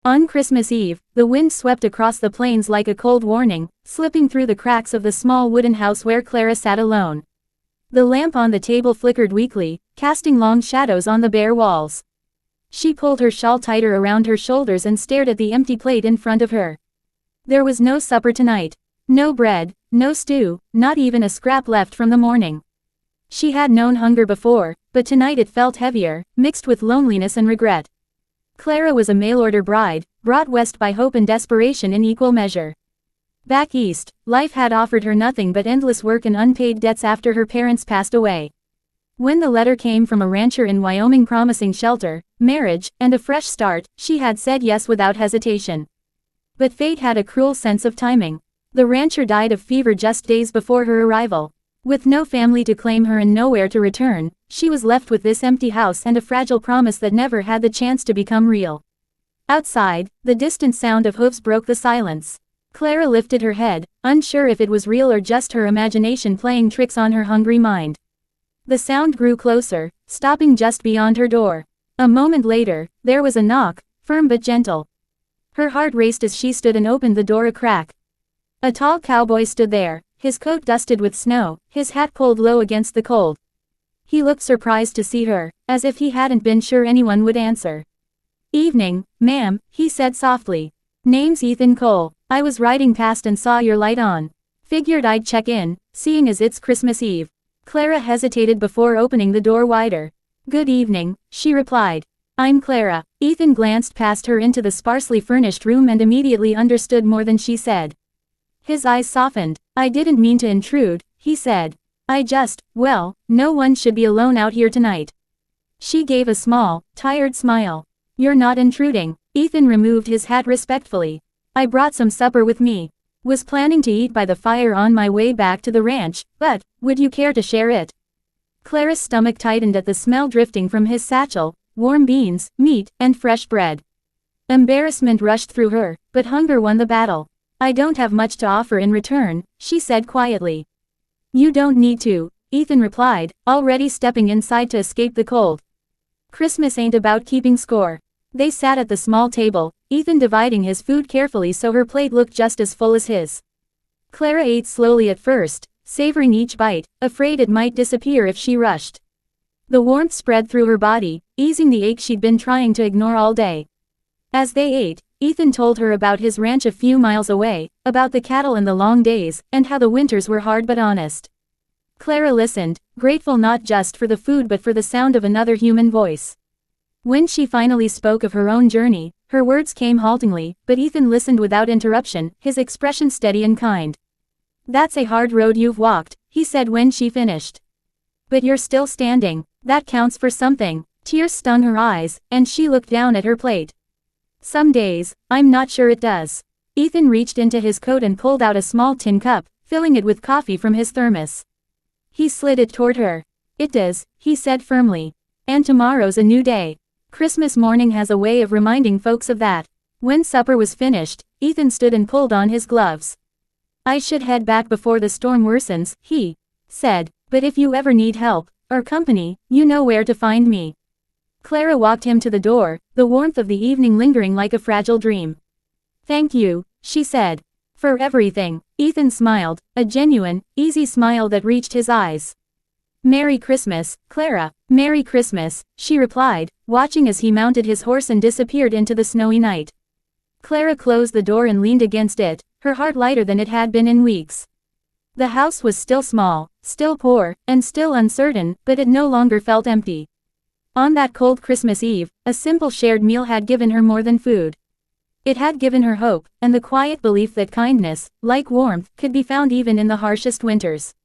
On Christmas Eve, the wind swept across the plains like a cold warning, slipping through the cracks of the small wooden house where Clara sat alone. The lamp on the table flickered weakly, casting long shadows on the bare walls. She pulled her shawl tighter around her shoulders and stared at the empty plate in front of her. There was no supper tonight. No bread, no stew, not even a scrap left from the morning. She had known hunger before, but tonight it felt heavier, mixed with loneliness and regret. Clara was a mail-order bride, brought west by hope and desperation in equal measure. Back east, life had offered her nothing but endless work and unpaid debts after her parents passed away. When the letter came from a rancher in Wyoming promising shelter, marriage, and a fresh start, she had said yes without hesitation. But fate had a cruel sense of timing. The rancher died of fever just days before her arrival. With no family to claim her and nowhere to return, she was left with this empty house and a fragile promise that never had the chance to become real. Outside, the distant sound of hooves broke the silence. Clara lifted her head, unsure if it was real or just her imagination playing tricks on her hungry mind. The sound grew closer, stopping just beyond her door. A moment later, there was a knock, firm but gentle. Her heart raced as she stood and opened the door a crack. A tall cowboy stood there, his coat dusted with snow, his hat pulled low against the cold. He looked surprised to see her, as if he hadn't been sure anyone would answer. "Evening, ma'am," he said softly. "Name's Ethan Cole. I was riding past and saw your light on. Figured I'd check in, seeing as it's Christmas Eve." Clara hesitated before opening the door wider. "Good evening," she replied. "I'm Clara." Ethan glanced past her into the sparsely furnished room and immediately understood more than she said. His eyes softened. "I didn't mean to intrude," he said. Well, no one should be alone out here tonight." She gave a small, tired smile. "You're not intruding." Ethan removed his hat respectfully. "I brought some supper with me. Was planning to eat by the fire on my way back to the ranch, but, would you care to share it?" Clara's stomach tightened at the smell drifting from his satchel: warm beans, meat, and fresh bread. Embarrassment rushed through her, but hunger won the battle. "I don't have much to offer in return," she said quietly. "You don't need to," Ethan replied, already stepping inside to escape the cold. "Christmas ain't about keeping score." They sat at the small table, Ethan dividing his food carefully so her plate looked just as full as his. Clara ate slowly at first, savoring each bite, afraid it might disappear if she rushed. The warmth spread through her body, easing the ache she'd been trying to ignore all day. As they ate, Ethan told her about his ranch a few miles away, about the cattle and the long days, and how the winters were hard but honest. Clara listened, grateful not just for the food but for the sound of another human voice. When she finally spoke of her own journey, her words came haltingly, but Ethan listened without interruption, his expression steady and kind. "That's a hard road you've walked," he said when she finished. "But you're still standing. That counts for something." Tears stung her eyes, and she looked down at her plate. "Some days, I'm not sure it does." Ethan reached into his coat and pulled out a small tin cup, filling it with coffee from his thermos. He slid it toward her. "It does," he said firmly. "And tomorrow's a new day. Christmas morning has a way of reminding folks of that." When supper was finished, Ethan stood and pulled on his gloves. "I should head back before the storm worsens," he said, "but if you ever need help, or company, you know where to find me." Clara walked him to the door, the warmth of the evening lingering like a fragile dream. "Thank you," she said. "For everything." Ethan smiled, a genuine, easy smile that reached his eyes. "Merry Christmas, Clara." "Merry Christmas," she replied, watching as he mounted his horse and disappeared into the snowy night. Clara closed the door and leaned against it, her heart lighter than it had been in weeks. The house was still small, still poor, and still uncertain, but it no longer felt empty. On that cold Christmas Eve, a simple shared meal had given her more than food. It had given her hope, and the quiet belief that kindness, like warmth, could be found even in the harshest winters.